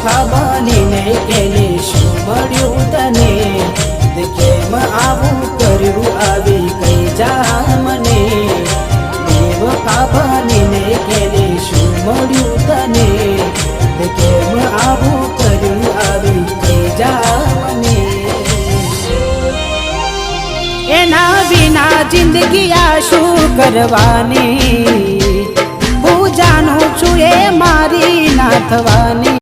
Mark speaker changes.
Speaker 1: બેવફા બનીને કેને શું મળ્યું તને? કેમ આવું કર્યું આવી કઈ જા મને? બેવફા બનીને કેને શું મળ્યું તને? કેમ આવું કર્યું આવી કઈ જા મને? એના વિના જિંદગી આ શું કરવાની? હું જાણું છું એ મારી ના થવાની.